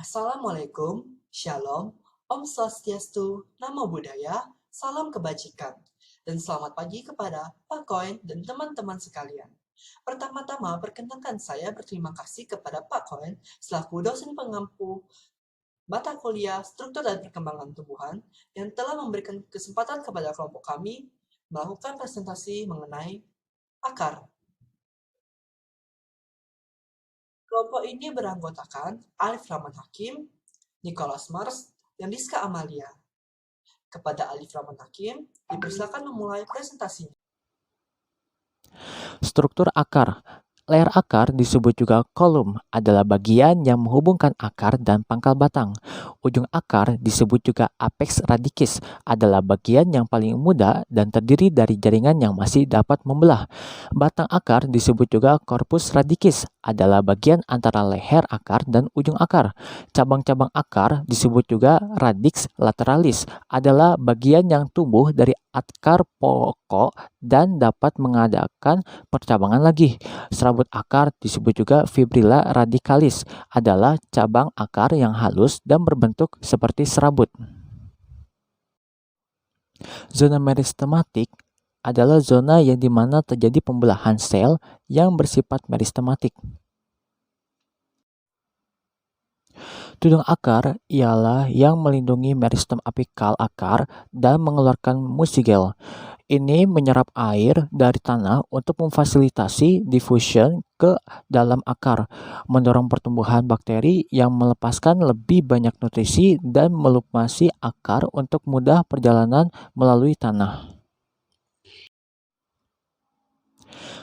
Assalamualaikum, Shalom, Om Swastiastu, Namo Buddhaya, Salam Kebajikan, dan selamat pagi kepada Pak Koen dan teman-teman sekalian. Pertama-tama, perkenalkan saya berterima kasih kepada Pak Koen selaku dosen pengampu mata kuliah Struktur dan Perkembangan Tumbuhan yang telah memberikan kesempatan kepada kelompok kami melakukan presentasi mengenai akar. Kelompok ini beranggotakan Alif Rahman Hakim, Nicholas Mars, dan Rizka Amalia. Kepada Alif Rahman Hakim, dipersilakan memulai presentasinya. Struktur akar. Layar akar disebut juga kolum, adalah bagian yang menghubungkan akar dan pangkal batang. Ujung akar disebut juga apex radikis, adalah bagian yang paling muda dan terdiri dari jaringan yang masih dapat membelah. Batang akar disebut juga corpus radikis, adalah bagian antara leher akar dan ujung akar. Cabang-cabang akar disebut juga radix lateralis, adalah bagian yang tumbuh dari akar pokok dan dapat mengadakan percabangan lagi. Serabut akar disebut juga fibrilla radicalis, adalah cabang akar yang halus dan berbentuk seperti serabut. Zona meristematik adalah zona yang dimana terjadi pembelahan sel yang bersifat meristematik. Tudung akar ialah yang melindungi meristem apikal akar dan mengeluarkan mucigel. Ini menyerap air dari tanah untuk memfasilitasi diffusion ke dalam akar, mendorong pertumbuhan bakteri yang melepaskan lebih banyak nutrisi dan melumasi akar untuk mudah perjalanan melalui tanah.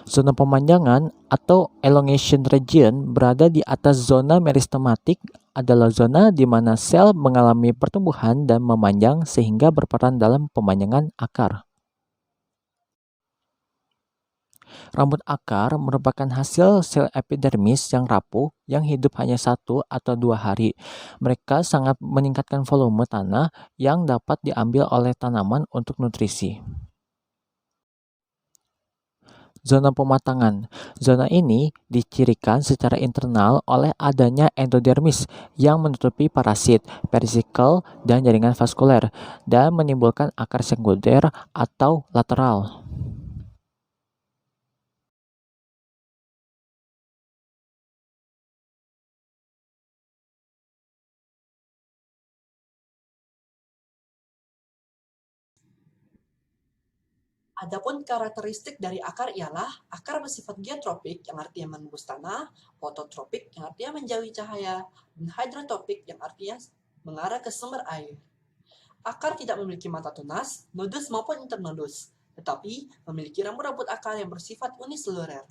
Zona pemanjangan atau elongation region berada di atas zona meristematik, adalah zona di mana sel mengalami pertumbuhan dan memanjang sehingga berperan dalam pemanjangan akar. Rambut akar merupakan hasil sel epidermis yang rapuh yang hidup hanya 1 atau 2 hari. Mereka sangat meningkatkan volume tanah yang dapat diambil oleh tanaman untuk nutrisi. Zona pematangan. Zona ini dicirikan secara internal oleh adanya endodermis yang menutupi parasit, perisikkel, dan jaringan vaskuler, dan menimbulkan akar sekunder atau lateral. Adapun karakteristik dari akar ialah akar bersifat geotropik yang artinya menembus tanah, fototropik yang artinya menjauhi cahaya, dan hidrotropik yang artinya mengarah ke sumber air. Akar tidak memiliki mata tunas, nodus maupun internodus, tetapi memiliki rambut-rambut akar yang bersifat uniseluler.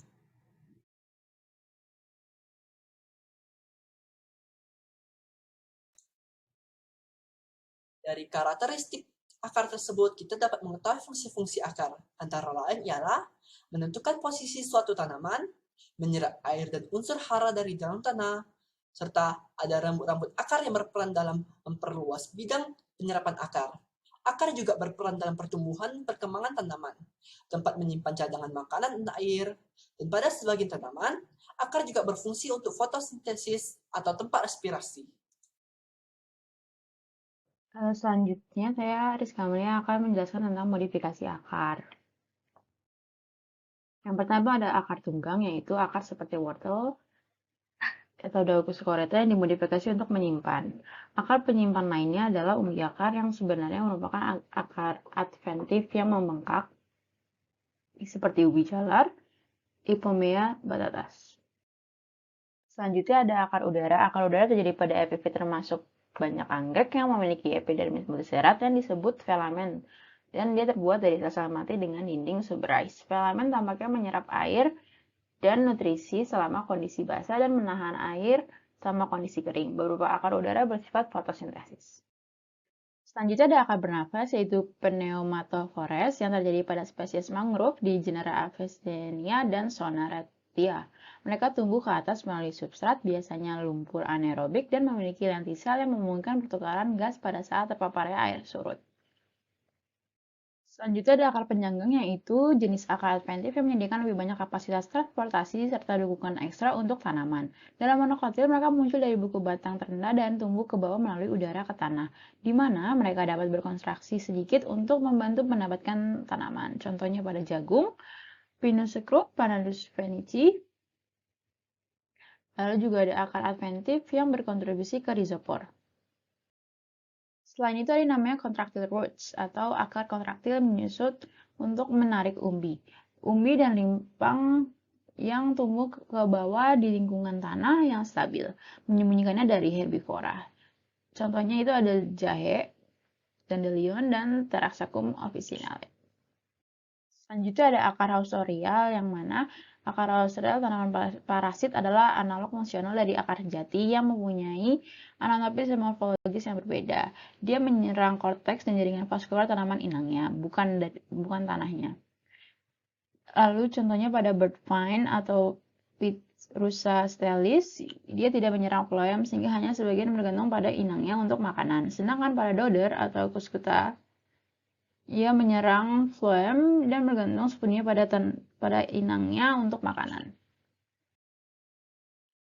Dari karakteristik akar tersebut, kita dapat mengetahui fungsi-fungsi akar. Antara lain ialah menentukan posisi suatu tanaman, menyerap air dan unsur hara dari dalam tanah, serta ada rambut-rambut akar yang berperan dalam memperluas bidang penyerapan akar. Akar juga berperan dalam pertumbuhan perkembangan tanaman, tempat menyimpan cadangan makanan dan air, dan pada sebagian tanaman, akar juga berfungsi untuk fotosintesis atau tempat respirasi. Selanjutnya saya Rizka Amelia akan menjelaskan tentang modifikasi akar. Yang pertama ada akar tunggang, yaitu akar seperti wortel atau Daucus correta yang dimodifikasi untuk menyimpan. Akar penyimpan lainnya adalah umbi akar yang sebenarnya merupakan akar adventif yang membengkak seperti ubi jalar, Ipomea batatas. Selanjutnya ada akar udara. Akar udara terjadi pada epifit termasuk banyak anggrek yang memiliki epidermis multiserat yang disebut filamen, dan dia terbuat dari sel mati dengan dinding suberais. Filamen tampaknya menyerap air dan nutrisi selama kondisi basah dan menahan air selama kondisi kering. Beberapa akar udara bersifat fotosintesis. Selanjutnya ada akar bernafas, yaitu Pneumatophores yang terjadi pada spesies mangrove di genera Avicennia dan Sonaretia. Mereka tumbuh ke atas melalui substrat, biasanya lumpur anaerobik, dan memiliki lentisel yang memungkinkan pertukaran gas pada saat terpaparnya air surut. Selanjutnya ada akar penyanggang, yaitu jenis akar adventif yang menyediakan lebih banyak kapasitas transportasi serta dukungan ekstra untuk tanaman. Dalam monokotil, mereka muncul dari buku batang terendah dan tumbuh ke bawah melalui udara ke tanah, di mana mereka dapat berkonstruksi sedikit untuk membantu mendapatkan tanaman. Contohnya pada jagung, Pinus secrut, Pandanus veneti. Lalu juga ada akar adventif yang berkontribusi ke rhizopor. Selain itu ada yang namanya contractile roots atau akar kontraktil menyusut untuk menarik umbi. Umbi dan limpang yang tumbuh ke bawah di lingkungan tanah yang stabil, menyembunyikannya dari herbivora. Contohnya itu ada jahe, dandelion, dan Taraxacum officinale. Selanjutnya ada akar haustorial, yang mana akar haustorial tanaman parasit adalah analog fungsional dari akar jati yang mempunyai anatopis dan morfologis yang berbeda. Dia menyerang korteks dan jaringan vaskular tanaman inangnya, bukan tanahnya. Lalu contohnya pada bird vine atau Rusa stelis, dia tidak menyerang phloem sehingga hanya sebagian bergantung pada inangnya untuk makanan. Sedangkan pada dodder atau cuscuta, ia menyerang phloem dan bergantung sepenuhnya pada inangnya untuk makanan.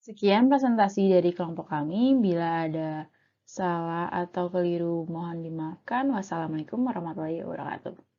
Sekian presentasi dari kelompok kami. Bila ada salah atau keliru mohon dimaafkan. Wassalamualaikum warahmatullahi wabarakatuh.